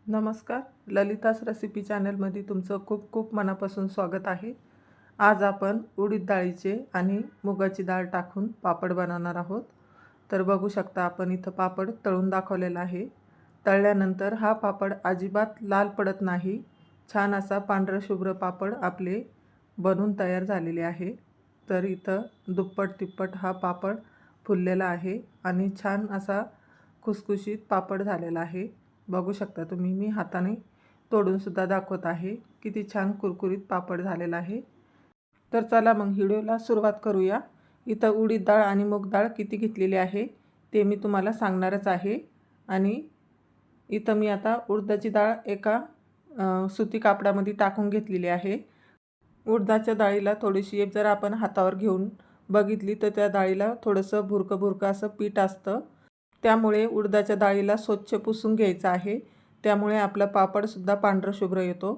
नमस्कार. ललितास रेसिपी चॅनलमध्ये तुमचं खूप खूप मनापासून स्वागत आहे. आज आपण उडीद डाळीचे आणि मुगाची डाळ टाकून पापड बनवणार आहोत. तर बघू शकता आपण इथं पापड तळून दाखवलेला आहे. तळल्यानंतर हा पापड अजिबात लाल पडत नाही. छान असा पांढरा शुभ्र पापड आपले बनून तयार झालेले आहे. तर इथं दुप्पट तिप्पट हा पापड फुललेला आहे आणि छान असा खुसखुशीत पापड झालेला आहे. बघू शकता तुम्ही, मी हाताने तोडून सुद्धा दाखवत आहे. किती छान कुरकुरीत पापड झालेला आहे. तर चला मग व्हिडिओला सुरुवात करूया. इथं उडीद डाळ आणि मूग डाळ किती घेतलेली आहे ते मी तुम्हाला सांगणारच आहे. आणि इथं मी आता उडदाची डाळ एका सुती कापडामध्ये टाकून घेतलेली आहे. उडदाच्या डाळीला थोडीशी जर आपण हातावर घेऊन बघितली तर त्या डाळीला थोडंसं भुरकं भुरकं असं पीठ असतं. त्यामुळे उडदाच्या डाळीला स्वच्छ पुसून घ्यायचं आहे. त्यामुळे आपला पापडसुद्धा पांढरा शुभ्र येतो.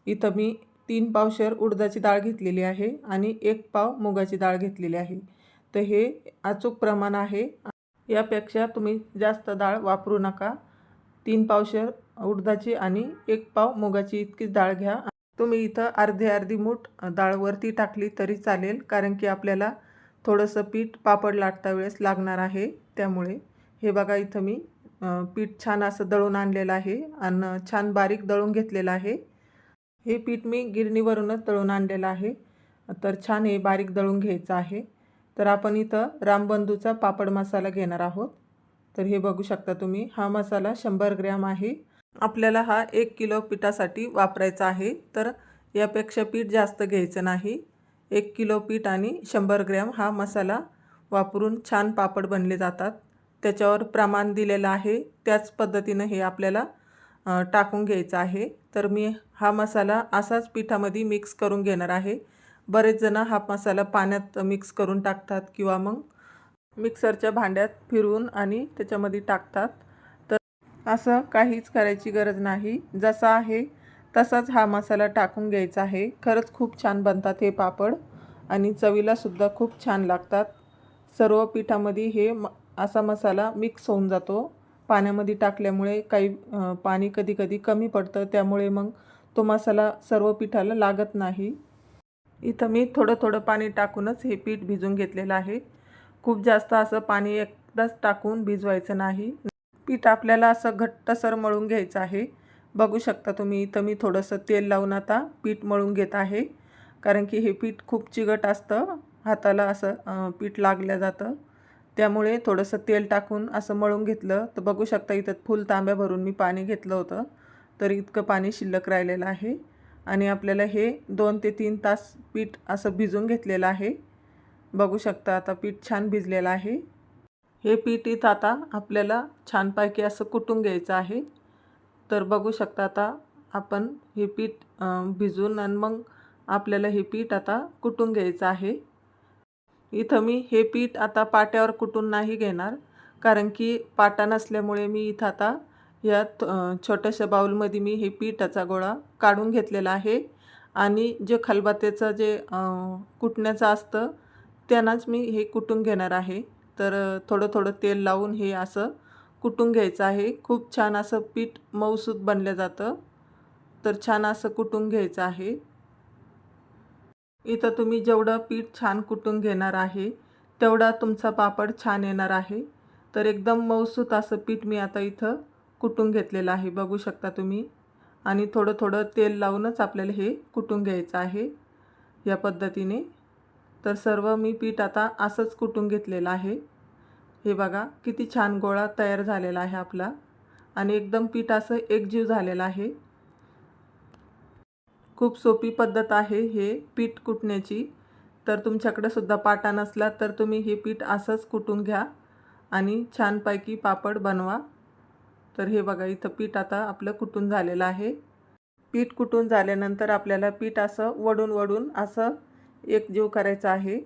इथं मी 3 पावशेर उडदाची डाळ घेतलेली आहे आणि 1 पाव मुगाची डाळ घेतलेली आहे. तर हे अचूक प्रमाण आहे. यापेक्षा तुम्ही जास्त डाळ वापरू नका. 3 पावशेर उडदाची आणि 1 पाव मुगाची इतकीच डाळ घ्या. तुम्ही इथं अर्धी मूठ डाळ वरती टाकली तरी चालेल, कारण की आपल्याला थोडंसं पीठ पापड लाटता वेळेस लागणार आहे. त्यामुळे हे बघा, इथं मी पीठ छान असं दळून आणलेलं आहे आणि छान बारीक दळून घेतलेलं आहे. हे पीठ मी गिरणीवरूनच दळून आणलेलं आहे. तर छान हे बारीक दळून घ्यायचं आहे. तर आपण इथं रामबंधूचा पापड मसाला घेणार आहोत. तर हे बघू शकता तुम्ही, हा मसाला 100 ग्रॅम आहे. आपल्याला हा 1 किलो पिठासाठी वापरायचा आहे. तर यापेक्षा पीठ जास्त घ्यायचं नाही. 1 किलो पीठ आणि 100 ग्रॅम हा मसाला वापरून छान पापड बनले जातात. त्याच्यावर प्रमाण दिलेलं आहे, त्याच पद्धतीनं हे आपल्याला टाकून घ्यायचं आहे. तर मी हा मसाला असाच पिठामध्ये मिक्स करून घेणार आहे. बरेच जण हा मसाला पाण्यात मिक्स करून टाकतात किंवा मग मिक्सरच्या भांड्यात फिरवून आणि त्याच्यामध्ये टाकतात. तर असं काहीच करायची गरज नाही. जसा आहे तसाच हा मसाला टाकून घ्यायचा आहे. खरंच खूप छान बनतात हे पापड आणि चवीलासुद्धा खूप छान लागतात. सर्व पिठामध्ये हे असा मसाला मिक्स होऊन जातो. पाण्यामध्ये टाकल्यामुळे काही पाणी कधी कधी कमी पडतं, त्यामुळे मग तो मसाला सर्व पिठाला लागत नाही. इथं मी थोडं थोडं पाणी टाकूनच हे पीठ भिजून घेतलेलं आहे. खूप जास्त असं पाणी एकदाच टाकून भिजवायचं नाही. पीठ आपल्याला असं घट्टसर मळून घ्यायचं आहे. बघू शकता तुम्ही, इथं मी थोडंसं तेल लावून आता पीठ मळून घेत आहे, कारण की हे पीठ खूप चिकट असतं, हाताला असं पीठ लागलं जातं. त्यामुळे थोडंसं तेल टाकून असं मळून घेतलं. तर बघू शकता इथं फुल तांब्या भरून मी पाणी घेतलं होतं, तर इतकं पाणी शिल्लक राहिलेलं आहे. आणि आपल्याला हे 2 ते 3 तास पीठ असं भिजून घेतलेलं आहे. बघू शकता आता पीठ छान भिजलेलं आहे. हे पीठ इथं आता आपल्याला छानपैकी असं कुटून घ्यायचं आहे. तर बघू शकता आता आपण हे पीठ भिजून आणि मग आपल्याला हे पीठ आता कुटून घ्यायचं आहे. इथं मी हे पीठ आता पाट्यावर कुटून नाही घेणार, कारण की पाटा नसल्यामुळे मी इथं आता या छोट्याशा बाउलमध्ये मी हे पिठाचा गोळा काढून घेतलेला आहे. आणि जे खलबत्त्याचं जे कुटण्याचं असतं त्यांनाच मी हे कुटून घेणार आहे. तर थोडं थोडं तेल लावून हे असं कुटून घ्यायचं आहे. खूप छान असं पीठ मऊसूत बनलं जातं. तर छान असं कुटून घ्यायचं आहे. इथं तुम्ही जेवढं पीठ छान कुटून घेणार आहे तेवढा तुमचा पापड छान येणार आहे. तर एकदम मऊसूत असं पीठ मी आता इथं कुटून घेतलेलं आहे, बघू शकता तुम्ही. आणि थोडं थोडं तेल लावूनच आपल्याला हे कुटून घ्यायचं आहे या पद्धतीने. तर सर्व मी पीठ आता असंच कुटून घेतलेलं आहे. हे बघा किती छान गोळा तयार झालेला आहे आपला आणि एकदम पीठ असं एकजीव झालेलं आहे. खूप सोपी पद्धत आहे हे पीठ कुटण्याची. तर तुमच्याकडे सुद्धा पाटा नसला तर तुम्ही हे पीठ असंच कुटून घ्या आणि छानपैकी पापड बनवा. तर हे बघा इथं पीठ आता आपलं कुटून झालेलं आहे. पीठ कुटून झाल्यानंतर आपल्याला पीठ असं वडून वडून असं एकजीव करायचं आहे.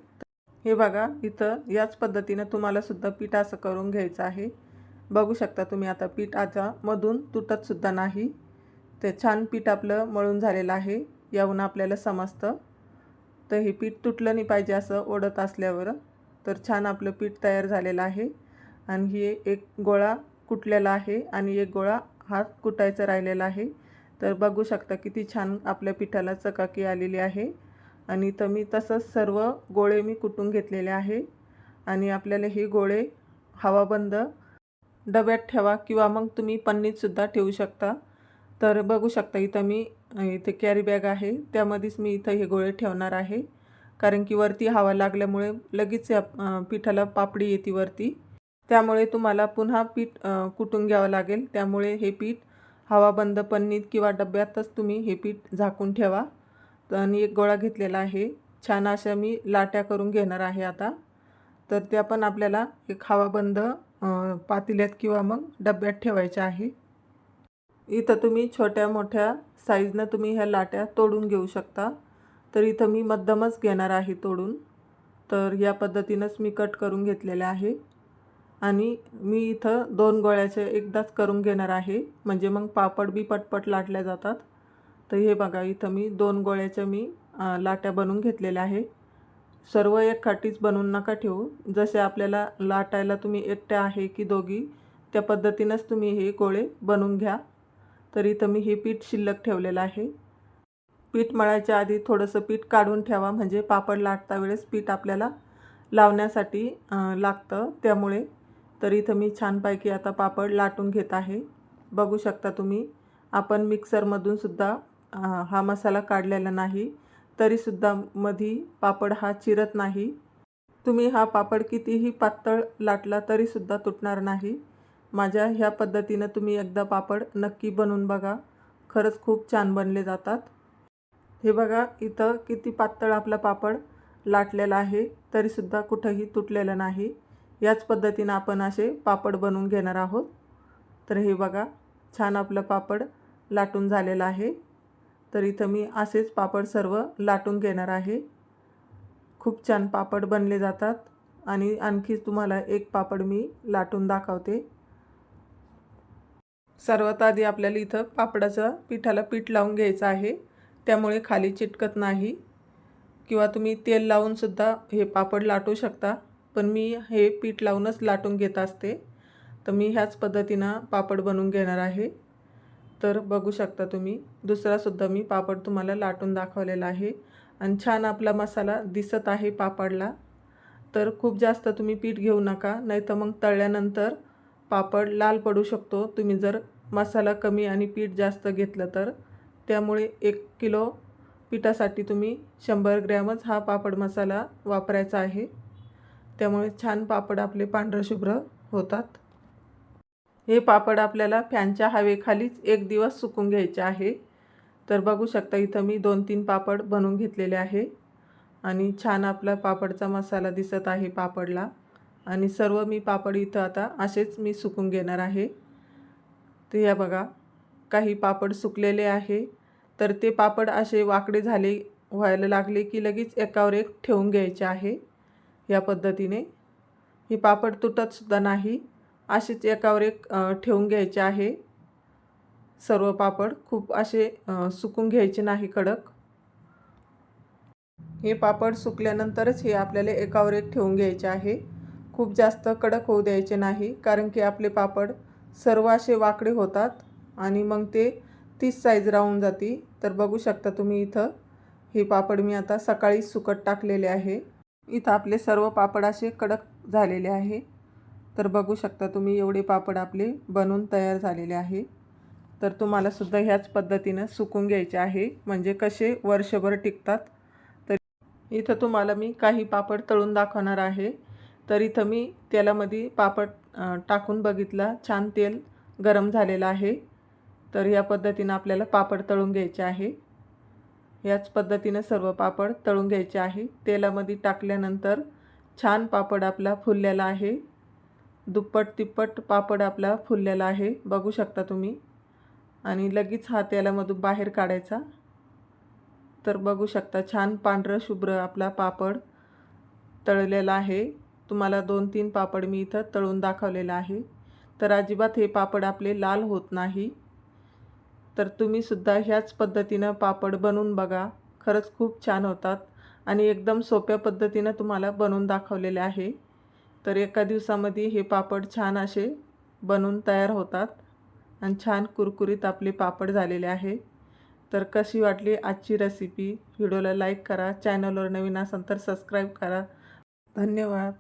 हे बघा इथं याच पद्धतीने तुम्हाला सुद्धा पीठ असं करून घ्यायचं आहे. बघू शकता तुम्ही आता पीठ आता मधून तुटत सुद्धा नाही. ते छान पीठ आपलं मळून झालेलं आहे, यावरून आपल्याला समजतं. तर हे पीठ तुटलं नाही पाहिजे असं ओढत असल्यावर. तर छान आपलं पीठ तयार झालेलं आहे. आणि हे एक गोळा कुटलेला आहे आणि एक गोळा हात कुटायचा राहिलेला आहे. तर बघू शकता किती छान आपल्या पिठाला चकाकी आलेली आहे. आणि इथं मी तसंच सर्व गोळे मी कुटून घेतलेले आहे. आणि आपल्याला हे गोळे हवाबंद डब्यात ठेवा किंवा मग तुम्ही पन्नीतसुद्धा ठेवू शकता. तर बघू शकता इथं मी इथे कॅरी बॅग आहे, त्यामध्येच मी इथं हे गोळे ठेवणार आहे. कारण की वरती हवा लागल्यामुळे लगेच या पिठाला पापडी येते वरती. त्यामुळे तुम्हाला पुन्हा पीठ कुटून घ्यावं लागेल. त्यामुळे हे पीठ हवाबंद पन्नीत किंवा डब्यातच तुम्ही हे पीठ झाकून ठेवा. आणि एक गोळा घेतलेला आहे. छान अशा मी लाट्या करून घेणार आहे आता. तर त्या पण आपल्याला एक हवाबंद पातेल्यात किंवा मग डब्यात ठेवायच्या आहे. इथं तुम्ही छोट्या मोठ्या साईजनं तुम्ही ह्या लाट्या तोडून घेऊ शकता. तर इथं मी मध्यमच घेणार आहे तोडून. तर या पद्धतीनंच मी कट करून घेतलेले आहे. आणि मी इथं 2 गोळ्याचे एकदाच करून घेणार आहे, म्हणजे मग पापड बी पटपट लाटल्या जातात. तर हे बघा इथं मी 2 गोळ्याच्या मी लाट्या बनवून घेतलेल्या आहे. सर्व एकखाटीच बनवून नका ठेवू. जसे आपल्याला लाटायला तुम्ही एकट्या आहे की दोघी, त्या पद्धतीनंच तुम्ही हे गोळे बनवून घ्या. तर इथं मी हे पीठ शिल्लक ठेवलेलं आहे. पीठ मळायच्या आधी थोडंसं पीठ काढून ठेवा, म्हणजे पापड लाटता वेळेस पीठ आपल्याला लावण्यासाठी लागतं त्यामुळे. तर इथं मी छानपैकी आता पापड लाटून घेत आहे. बघू शकता तुम्ही, आपण मिक्सरमधून सुद्धा हा मसाला काढलेला नाही, तरीसुद्धा मधी पापड हा चिरत नाही. तुम्ही हा पापड कितीही पातळ लाटला तरीसुद्धा तुटणार नाही. माझ्या ह्या पद्धतीनं तुम्ही एकदा पापड नक्की बनवून बघा. खरंच खूप छान बनले जातात. हे बघा इथं किती पातळ आपला पापड लाटलेला आहे, तरीसुद्धा कुठंही तुटलेलं नाही. याच पद्धतीनं आपण असे पापड बनवून घेणार आहोत. तर हे बघा छान आपलं पापड लाटून झालेलं आहे. तर इथं मी असेच पापड सर्व लाटून घेणार आहे. खूप छान पापड बनले जातात. आणि आणखी तुम्हाला एक पापड मी लाटून दाखवते. सर्वात आधी आपल्याला इथं पापडाचं पिठाला पीठ लावून घ्यायचं आहे, त्यामुळे खाली चिटकत नाही. किंवा तुम्ही तेल लावूनसुद्धा हे पापड लाटू शकता, पण मी हे पीठ लावूनच लाटून घेत असते. तर मी ह्याच पद्धतीनं पापड बनवून घेणार आहे. तर बघू शकता तुम्ही, दुसरासुद्धा मी पापड तुम्हाला लाटून दाखवलेला आहे. आणि छान आपला मसाला दिसत आहे पापडला. तर खूप जास्त तुम्ही पीठ घेऊ नका, नाहीतर मग तळल्यानंतर पापड लाल पडू शकतो, तुम्ही जर मसाला कमी आणि पीठ जास्त घेतलं तर. त्यामुळे 1 किलो पिठासाठी तुम्ही 100 ग्रॅमच हा पापड मसाला वापरायचा आहे. त्यामुळे छान पापड आपले पांढरशुभ्र होतात. हे पापड आपल्याला फॅनच्या हवेखालीच 1 दिवस सुकून घ्यायचे आहे. तर बघू शकता इथं मी 2-3 पापड बनवून घेतलेले आहे. आणि छान आपला पापडचा मसाला दिसत आहे पापडला. आणि सर्व मी पापड इथं आता असेच मी सुकून घेणार आहे. तर या बघा काही पापड सुकलेले आहे. तर ते पापड असे वाकडे झाले व्हायला लागले की लगेच एकावर एक ठेवून घ्यायचे आहे. या पद्धतीने हे पापड तुटतसुद्धा नाही, असेच एकावर एक ठेवून घ्यायचे आहे. सर्व पापड खूप असे सुकून घ्यायचे नाही कडक. हे पापड सुकल्यानंतरच हे आपल्याला एकावर एक ठेवून घ्यायचे आहे. खूप जास्त कडक होऊ द्यायचे नाही, कारण की आपले पापड सर्व असे वाकडे होतात आणि मग ते 30 साईज राहून जाते. तर बघू शकता तुम्ही इथं हे पापड मी आता सकाळी सुकत टाकलेले आहे. इथं आपले सर्व पापड असे कडक झालेले आहे. तर बघू शकता तुम्ही एवढे पापड आपले बनवून तयार झालेले आहे. तर तुम्हालासुद्धा ह्याच पद्धतीनं सुकून घ्यायचे आहे, म्हणजे कसे वर्षभर टिकतात. तर इथं तुम्हाला मी काही पापड तळून दाखवणार आहे. तर इथं मी तेलामध्ये पापड टाकून बघितला, छान तेल गरम झालेलं आहे. तर या पद्धतीनं आपल्याला पापड तळून घ्यायचे आहे. याच पद्धतीनं सर्व पापड तळून घ्यायचे आहे. तेलामध्ये टाकल्यानंतर छान पापड आपला फुललेला आहे. दुप्पट तिप्पट पापड आपला फुललेला आहे, बघू शकता तुम्ही. आणि लगेच हा तेलामधून बाहेर काढायचा. तर बघू शकता छान पांढरं शुभ्र आपला पापड तळलेला आहे. तुम्हाला 2-3 पापड मी इथं तळून दाखवलेला आहे. तर अजिबात हे पापड आपले लाल होत नाही. तर तुम्हीसुद्धा ह्याच पद्धतीनं पापड बनवून बघा, खरंच खूप छान होतात. आणि एकदम सोप्या पद्धतीनं तुम्हाला बनवून दाखवलेले आहे. तर एका दिवसामध्ये हे पापड छान असे बनवून तयार होतात. आणि छान कुरकुरीत आपले पापड झालेले आहे। तर कशी वाटली आजची रेसिपी? व्हिडिओला लाईक करा, चॅनलवर नवीन असाल तर सबस्क्राईब करा। धन्यवाद।